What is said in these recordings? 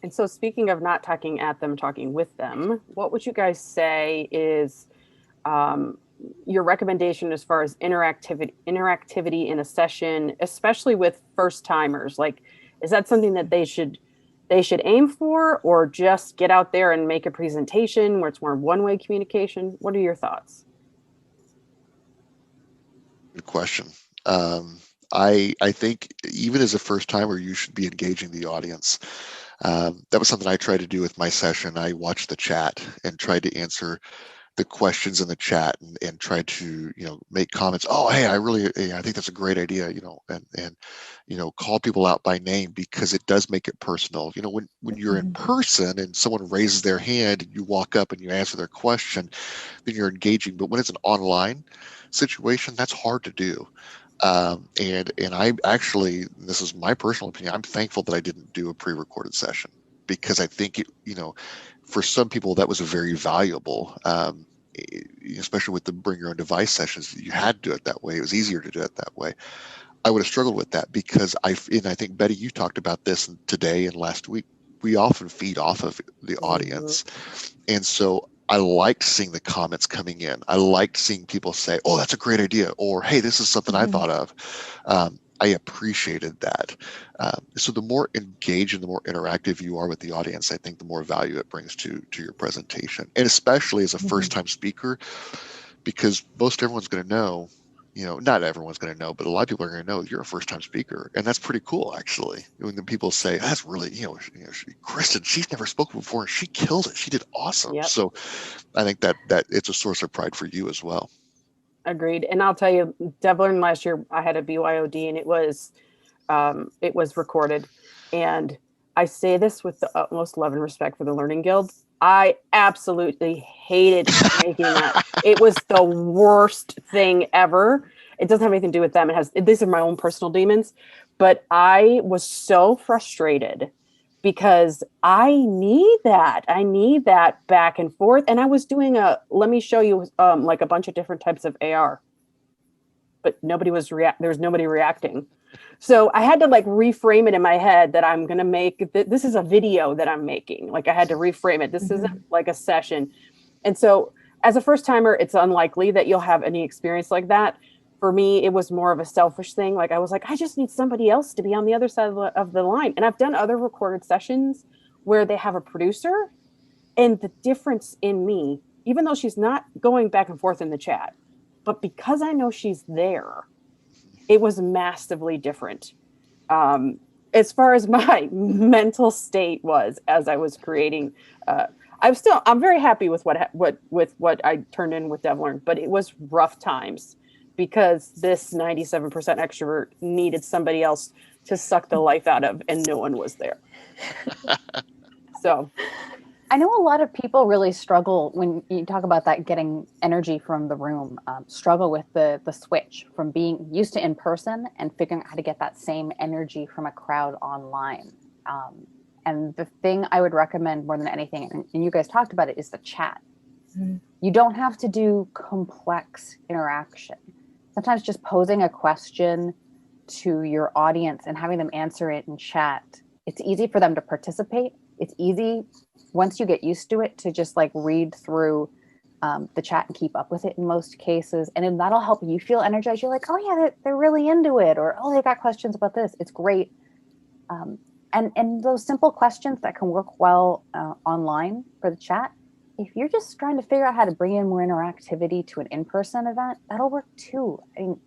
And so speaking of not talking at them, talking with them, what would you guys say is um, your recommendation as far as interactivity in a session, especially with first timers? Like, is that something that they should aim for, or just get out there and make a presentation where it's more one-way communication? What are your thoughts? Good question. Um, I think even as a first timer, you should be engaging the audience. That was something I tried to do with my session. I watched the chat and tried to answer the questions in the chat and tried to make comments. Oh, hey, I think that's a great idea. And call people out by name because it does make it personal. When you're in person and someone raises their hand and you walk up and you answer their question, then you're engaging. But when it's an online situation, that's hard to do. And I actually, this is my personal opinion, I'm thankful that I didn't do a pre-recorded session because I think for some people that was a very valuable, especially with the bring your own device sessions. You had to do it that way. It was easier to do it that way. I would have struggled with that because and I think Betty, you talked about this today and last week. We often feed off of the Mhm. audience, and so I liked seeing the comments coming in. I liked seeing people say, "Oh, that's a great idea," or "Hey, this is something I Mhm. thought of." I appreciated that. So the more engaged and the more interactive you are with the audience, I think the more value it brings to your presentation, and especially as a Mhm. first time speaker, because most everyone's going to know. Not everyone's going to know, but a lot of people are going to know you're a first time speaker. And that's pretty cool, actually. When the people say, that's really, Kristen, she's never spoken before and she killed it. She did awesome. Yep. So I think that it's a source of pride for you as well. Agreed. And I'll tell you, Devlin, last year I had a BYOD, and it was recorded. And I say this with the utmost love and respect for the Learning Guild. I absolutely hated making that. It was the worst thing ever. It doesn't have anything to do with them. These are my own personal demons, but I was so frustrated because I need that back and forth. And I was doing let me show you, like a bunch of different types of AR, but there was nobody reacting. So I had to like reframe it in my head that I'm going to this is a video that I'm making. Like I had to reframe it. This isn't Mhm. like a session. And so as a first timer, it's unlikely that you'll have any experience like that. For me, it was more of a selfish thing. Like I was like, I just need somebody else to be on the other side of the line. And I've done other recorded sessions where they have a producer, and the difference in me, even though she's not going back and forth in the chat, but because I know she's there, it was massively different. Um, as far as my mental state was as I was creating, uh, I'm very happy with what I turned in with Devlin, but it was rough times because this 97% extrovert needed somebody else to suck the life out of, and no one was there. So I know a lot of people really struggle when you talk about that getting energy from the room, struggle with the switch from being used to in person and figuring out how to get that same energy from a crowd online. Um, and the thing I would recommend more than anything, and you guys talked about it, is the chat. Mhm. You don't have to do complex interaction. Sometimes just posing a question to your audience and having them answer it in chat, it's easy for them to participate. It's easy once you get used to it to just like read through the chat and keep up with it in most cases. And then that'll help you feel energized. You're like, oh yeah, they're really into it. Or, oh, they got questions about this. It's great. Um, and those simple questions that can work well online for the chat, if you're just trying to figure out how to bring in more interactivity to an in-person event, that'll work too. I mean,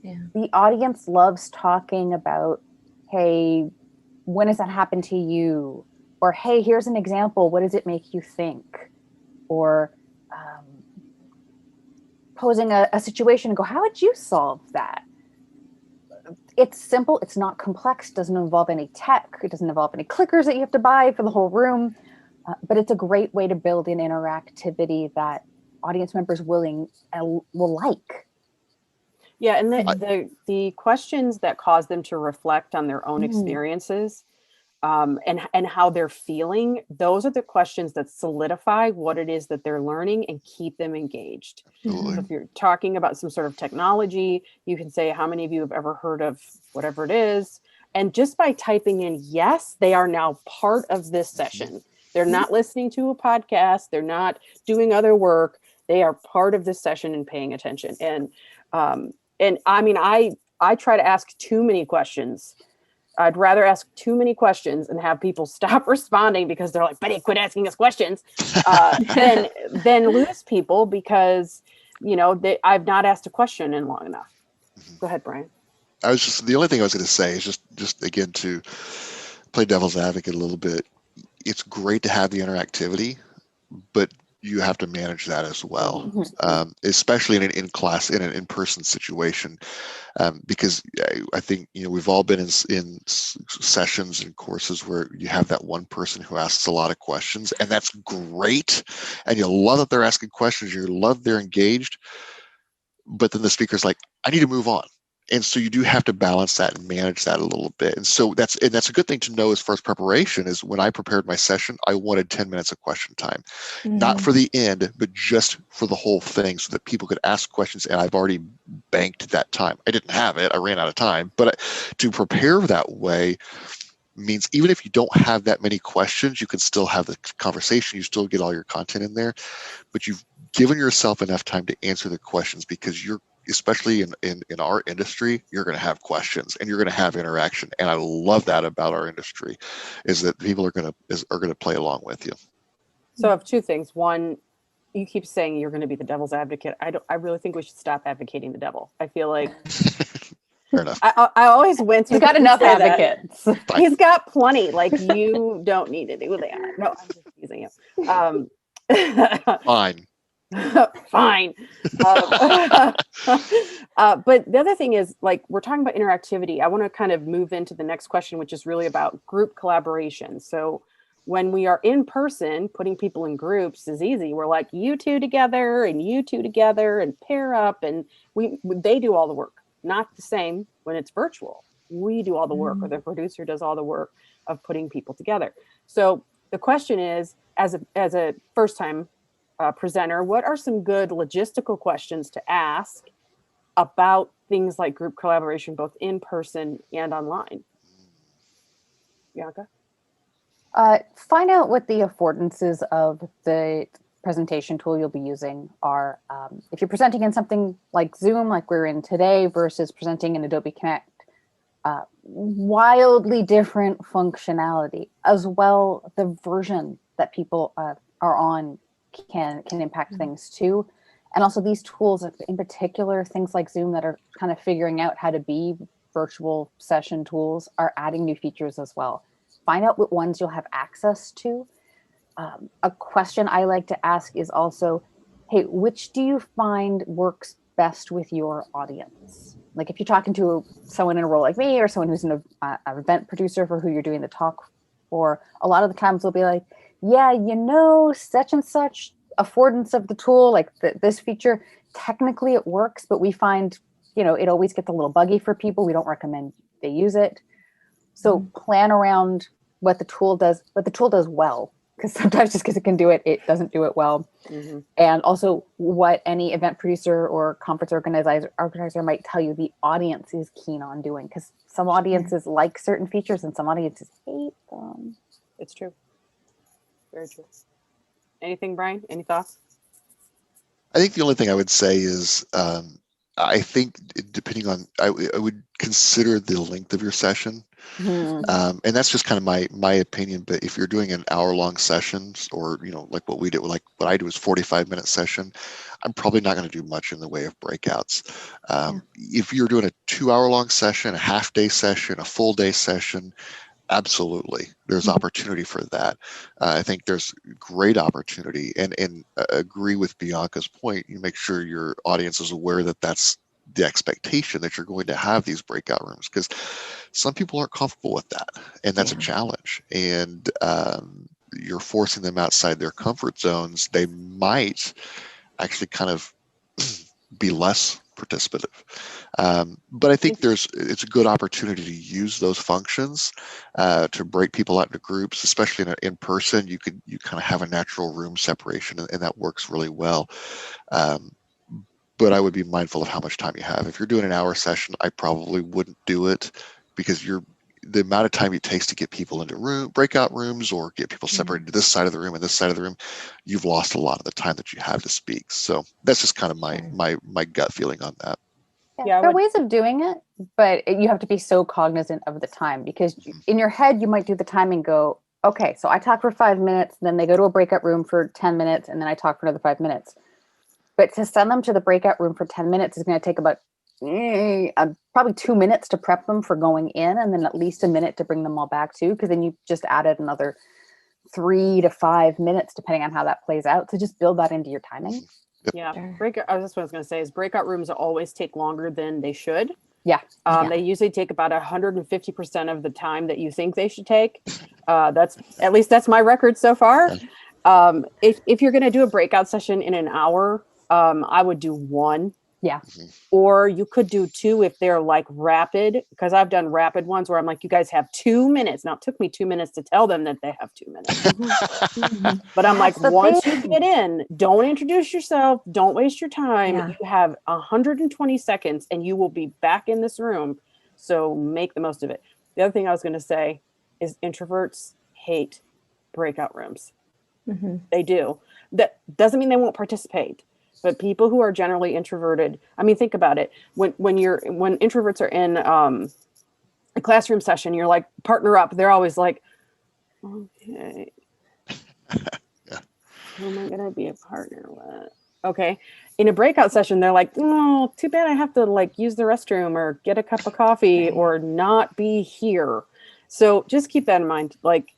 Yeah. the audience loves talking about, hey, when has that happened to you? Or, hey, here's an example. What does it make you think? Or posing a situation and go, how would you solve that? It's simple. It's not complex. It doesn't involve any tech. It doesn't involve any clickers that you have to buy for the whole room. But it's a great way to build in interactivity that audience members will like. yeah, and the I, Mhm. the the questions that cause them to reflect on their own Mm, experiences, and how they're feeling, those are the questions that solidify what it is that they're learning and keep them engaged. absolutely. So Mhm. if you're talking about some sort of technology, you can say, how many of you have ever heard of whatever it is? And just by typing in yes, they are now part of this session. They're not listening to a podcast. They're not doing other work. They are part of this session and paying attention. And I mean, I try to ask too many questions. I'd rather ask too many questions and have people stop responding because they're like, Betty, quit asking us questions, than lose people because, I've not asked a question in long enough. Go ahead, Brian. The only thing I was going to say is just again, to play devil's advocate a little bit. It's great to have the interactivity, but you have to manage that as well, especially in an in-person situation, because I think we've all been in sessions and courses where you have that one person who asks a lot of questions, and that's great, and you love that they're asking questions, you love they're engaged, but then the speaker's like, I need to move on. And so you do have to balance that and manage that a little bit. And so that's a good thing to know as far as preparation is when I prepared my session, I wanted 10 minutes of question time, not for the end, but just for the whole thing so that people could ask questions. And I've already banked that time. I didn't have it. I ran out of time, but to prepare that way means even if you don't have that many questions, you can still have the conversation. You still get all your content in there, but you've given yourself enough time to answer the questions because especially in our industry, you're going to have questions and you're going to have interaction. And I love that about our industry is that people are going to play along with you. So I have two things. One, you keep saying you're going to be the devil's advocate. I really think we should stop advocating the devil. I feel like fair enough. I always went to He's got enough advocates. He's got plenty. Like you don't need to do that. No, I'm just using it. Fine. Fine. But the other thing is, like, we're talking about interactivity. I want to kind of move into the next question, which is really about group collaboration. So when we are in person, putting people in groups is easy. We're like, you two together and pair up, and they do all the work. Not the same when it's virtual. We do all the work, or the producer does all the work of putting people together. So the question is, as a first time presenter, what are some good logistical questions to ask about things like group collaboration, both in person and online? Bianca? Find out what the affordances of the presentation tool you'll be using are. If you're presenting in something like Zoom, like we're in today, versus presenting in Adobe Connect, wildly different functionality. As well, the version that people are on can impact things too. And also these tools, in particular, things like Zoom that are kind of figuring out how to be virtual session tools, are adding new features as well. Find out what ones you'll have access to. A question I like to ask is also, hey, which do you find works best with your audience? Like if you're talking to someone in a role like me or someone who's an event producer for who you're doing the talk for, a lot of the times they'll be like, yeah, such and such affordance of the tool, like this feature, technically it works, but we find, it always gets a little buggy for people. We don't recommend they use it. So plan around what the tool does well, because sometimes just because it can do it, it doesn't do it well. And also what any event producer or conference organizer might tell you the audience is keen on doing, because some audiences like certain features and some audiences hate them. It's true. Very true. Anything, Brian? Any thoughts? I think the only thing I would say is I think depending on, I would consider the length of your session. And that's just kind of my opinion. But if you're doing an hour-long sessions, or like what we do, like what I do is 45-minute session, I'm probably not going to do much in the way of breakouts. If you're doing a 2-hour-long session, a half-day session, a full-day session, absolutely, there's opportunity for that. I think there's great opportunity, and agree with Bianca's point. You make sure your audience is aware that that's the expectation, that you're going to have these breakout rooms, because some people aren't comfortable with that, and that's a challenge. And you're forcing them outside their comfort zones. They might actually kind of be less participative. But I think it's a good opportunity to use those functions to break people out into groups, especially in person. You kind of have a natural room separation, and that works really well. But I would be mindful of how much time you have. If you're doing an hour session, I probably wouldn't do it, because the amount of time it takes to get people into breakout rooms or get people separated to this side of the room and this side of the room, you've lost a lot of the time that you have to speak. So that's just kind of my gut feeling on that. Yeah, there are ways of doing it, but you have to be so cognizant of the time, because in your head, you might do the time and go, okay, so I talk for 5 minutes, then they go to a breakout room for 10 minutes, and then I talk for another 5 minutes. But to send them to the breakout room for 10 minutes is going to take about probably 2 minutes to prep them for going in, and then at least a minute to bring them all back too, because then you just added another 3 to 5 minutes, depending on how that plays out. So just build that into your timing. Yeah, that's what I was going to say is breakout rooms always take longer than they should. Yeah. They usually take about 150% of the time that you think they should take. That's my record so far. If you're going to do a breakout session in an hour, I would do one. Yeah. Or you could do two if they're like rapid, because I've done rapid ones where I'm like, you guys have 2 minutes. Now it took me 2 minutes to tell them that they have 2 minutes. But I'm like, once you get in, don't introduce yourself. Don't waste your time. Yeah. You have 120 seconds and you will be back in this room. So make the most of it. The other thing I was going to say is introverts hate breakout rooms. They do. That doesn't mean they won't participate. But people who are generally introverted, I mean, think about it. When introverts are in a classroom session, you're like, partner up. They're always like, okay, who am I going to be a partner with? Okay. In a breakout session, they're like, oh, too bad I have to like use the restroom or get a cup of coffee or not be here. So just keep that in mind. Like,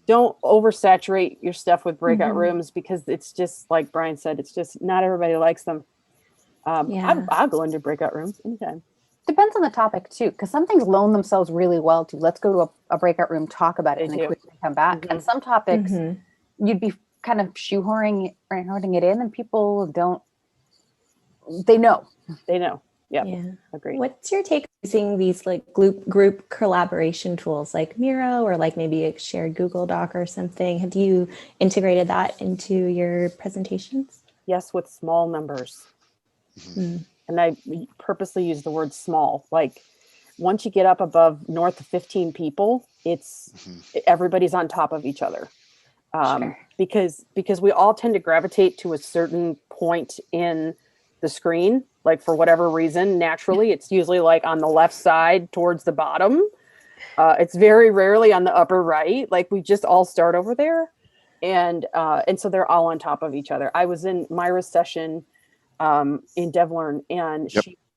don't oversaturate your stuff with breakout rooms, because it's just like Brian said, it's just not everybody likes them. I'll go into breakout rooms anytime. Depends on the topic too, because some things loan themselves really well to let's go to a breakout room, talk about it, and then quickly come back. And some topics you'd be kind of shoehorning it in, and people don't. They know. Yeah. Agreed. What's your take on using these like group collaboration tools like Miro or like maybe a shared Google Doc or something? Have you integrated that into your presentations? Yes, with small numbers. And I purposely use the word small. Like once you get up above north of 15 people, it's everybody's on top of each other. Because we all tend to gravitate to a certain point in the screen, like for whatever reason, naturally, it's usually like on the left side towards the bottom. It's very rarely on the upper right. Like we just all start over there. And so they're all on top of each other. I was in Myra's session in DevLearn, and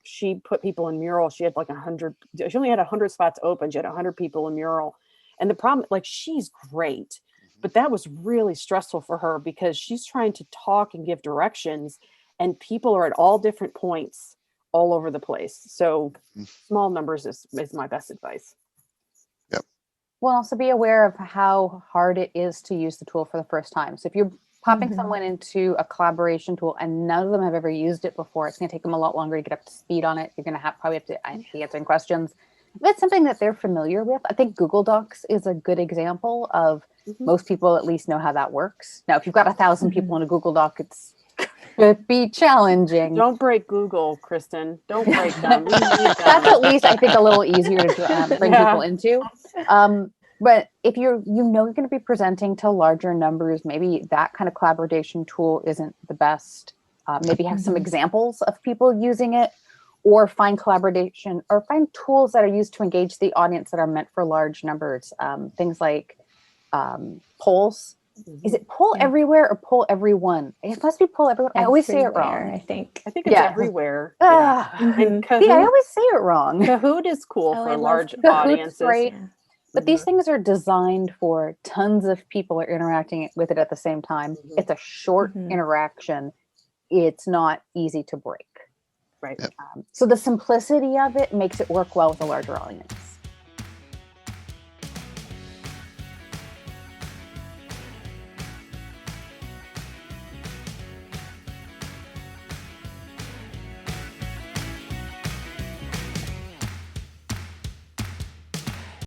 she put people in Mural. She had like 100, she only had 100 spots open. She had 100 people in Mural. And the problem, like she's great, but that was really stressful for her because she's trying to talk and give directions, and people are at all different points all over the place. So small numbers is my best advice. Yep. Well, also be aware of how hard it is to use the tool for the first time. So if you're popping someone into a collaboration tool and none of them have ever used it before, it's going to take them a lot longer to get up to speed on it. You're going to probably have to be answering questions. If it's something that they're familiar with, I think Google Docs is a good example of most people at least know how that works. Now, if you've got 1,000 people in a Google Doc, it's could be challenging. Don't break Google, Kristen. Don't break them. That's at least, I think, a little easier to bring people into. But if you're going to be presenting to larger numbers, maybe that kind of collaboration tool isn't the best. Maybe have some examples of people using it, or find collaboration or find tools that are used to engage the audience that are meant for large numbers. Things like polls. Is it poll everywhere or poll everyone? It must be poll everyone. I always say it wrong. I think it's everywhere. And Kahoot, I always say it wrong. Kahoot is cool for large audiences. Right. But these things are designed for tons of people are interacting with it at the same time. It's a short interaction. It's not easy to break. Right. So the simplicity of it makes it work well with a larger audience.